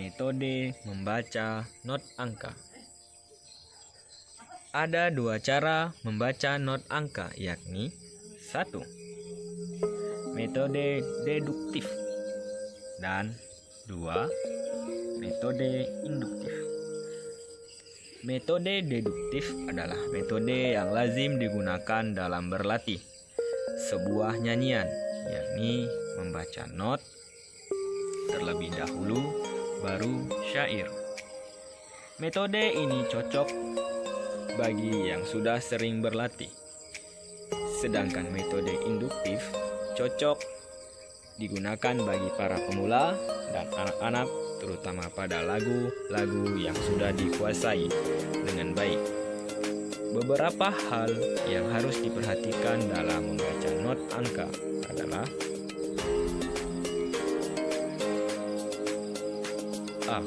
Metode membaca not angka. Ada dua cara membaca not angka, yakni 1. Metode deduktif dan 2. Metode induktif. Metode deduktif adalah metode yang lazim digunakan dalam berlatih sebuah nyanyian, yakni membaca not terlebih dahulu baru syair. Metode ini cocok bagi yang sudah sering berlatih. Sedangkan metode induktif cocok digunakan bagi para pemula dan anak-anak, terutama pada lagu-lagu yang sudah dikuasai dengan baik. Beberapa hal yang harus diperhatikan dalam membaca not angka adalah: A.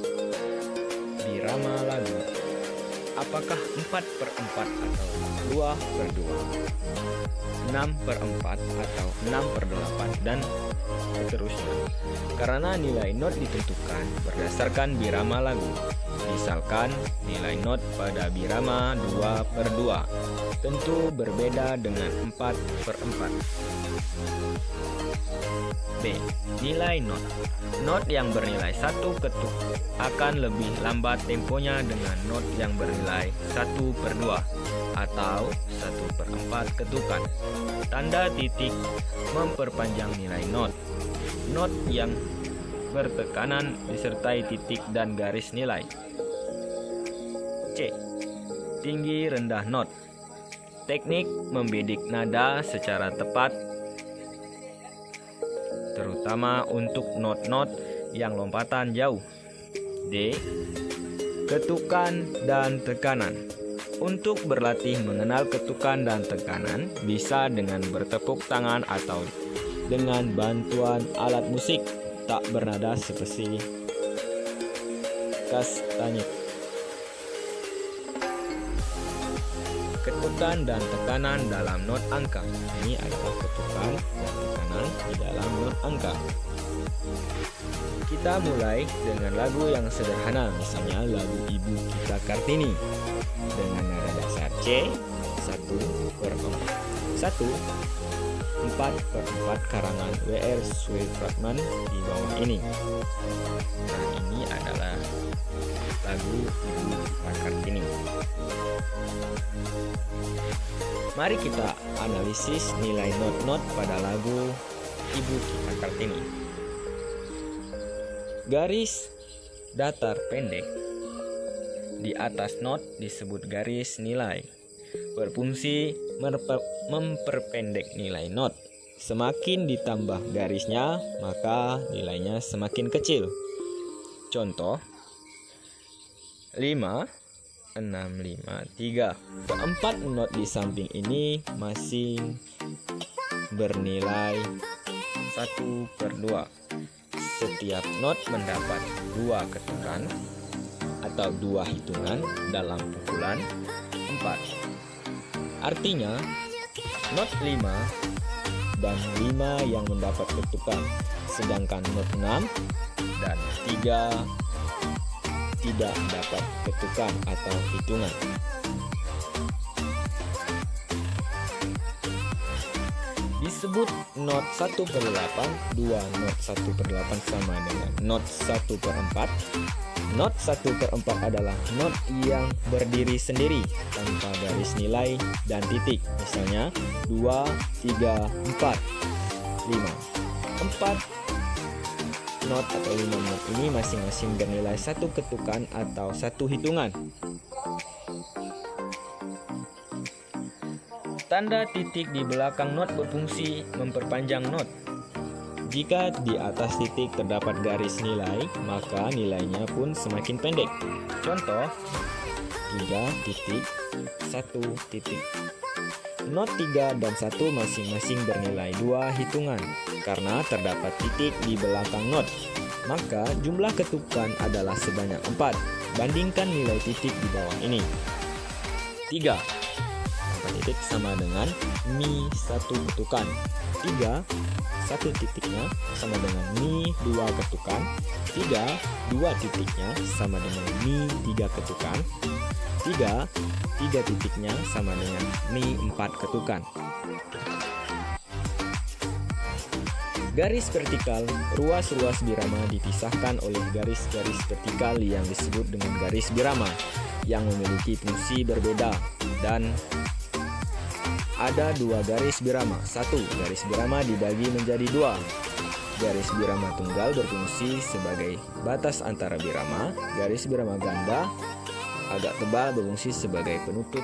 Birama lagu. Apakah 4/4 atau 2/2, 6/4 atau 6/8, dan seterusnya. Karena nilai not ditentukan berdasarkan birama lagu. Misalkan nilai not pada birama 2/2 tentu berbeda dengan 4/4. B. Nilai not. Not yang bernilai 1 ketuk akan lebih lambat temponya dengan not yang bernilai 1/2 atau 1/4 ketukan. Tanda titik memperpanjang nilai not. Not yang bertekanan disertai titik dan garis nilai. C. Tinggi rendah not. Teknik membidik nada secara tepat, terutama untuk not-not yang lompatan jauh. D. Ketukan dan tekanan. Untuk berlatih mengenal ketukan dan tekanan bisa dengan bertepuk tangan atau dengan bantuan alat musik tak bernada seperti kastanyet. Ketukan dan tekanan dalam not angka. Ini adalah ketukan dan tekanan di dalam not angka. Kita mulai dengan lagu yang sederhana, misalnya lagu Ibu Kita Kartini dengan nada dasar C 1/4. 4/4 karangan W.R. Supratman di bawah ini. Nah, ini adalah lagu Ibu Kita Kartini. Mari kita analisis nilai not-not pada lagu Ibu Kita Kartini. Garis datar pendek di atas not disebut garis nilai. Berfungsi memperpendek nilai not. Semakin ditambah garisnya, maka nilainya semakin kecil. Contoh 5, 6, 5, 3. Keempat not di samping ini masing bernilai 1/2. Setiap not mendapat 2 ketukan atau 2 hitungan dalam pukulan 4. Artinya not 5 dan 5 yang mendapat ketukan, sedangkan not 6 dan 3 tidak mendapat ketukan atau hitungan. Disebut not 1/8, 2 not 1/8 sama dengan not 1/4. Not 1/4 adalah not yang berdiri sendiri tanpa garis nilai dan titik. Misalnya 2, 3, 4, 5. 4 not atau 5 not ini masing-masing bernilai 1 ketukan atau 1 hitungan. Tanda titik di belakang not berfungsi memperpanjang not. Jika di atas titik terdapat garis nilai, maka nilainya pun semakin pendek. Contoh 3.1. Not 3 dan 1 masing-masing bernilai 2 hitungan. Karena terdapat titik di belakang not, maka jumlah ketukan adalah sebanyak 4. Bandingkan nilai titik di bawah ini. 3 titik sama dengan Mi 1 ketukan. 3 satu titiknya sama dengan Mi 2 ketukan. 3, 2 titiknya sama dengan Mi 3 ketukan. 3, 3 titiknya sama dengan Mi 4 ketukan. Garis vertikal, ruas-ruas birama dipisahkan oleh garis-garis vertikal yang disebut dengan garis birama yang memiliki fungsi berbeda, dan ada dua garis birama. Satu, garis birama dibagi menjadi dua. Garis birama tunggal berfungsi sebagai batas antara birama. Garis birama ganda agak tebal berfungsi sebagai penutup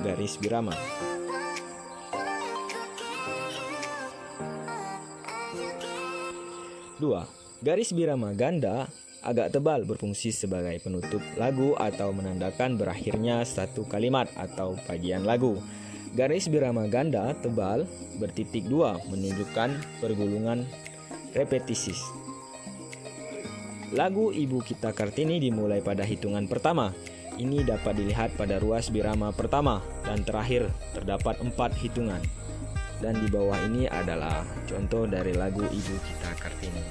garis birama. Dua, garis birama ganda agak tebal berfungsi sebagai penutup lagu atau menandakan berakhirnya satu kalimat atau bagian lagu. Garis birama ganda tebal bertitik dua menunjukkan pergulungan repetisi. Lagu Ibu Kita Kartini dimulai pada hitungan pertama. Ini dapat dilihat pada ruas birama pertama dan terakhir terdapat 4 hitungan. Dan di bawah ini adalah contoh dari lagu Ibu Kita Kartini.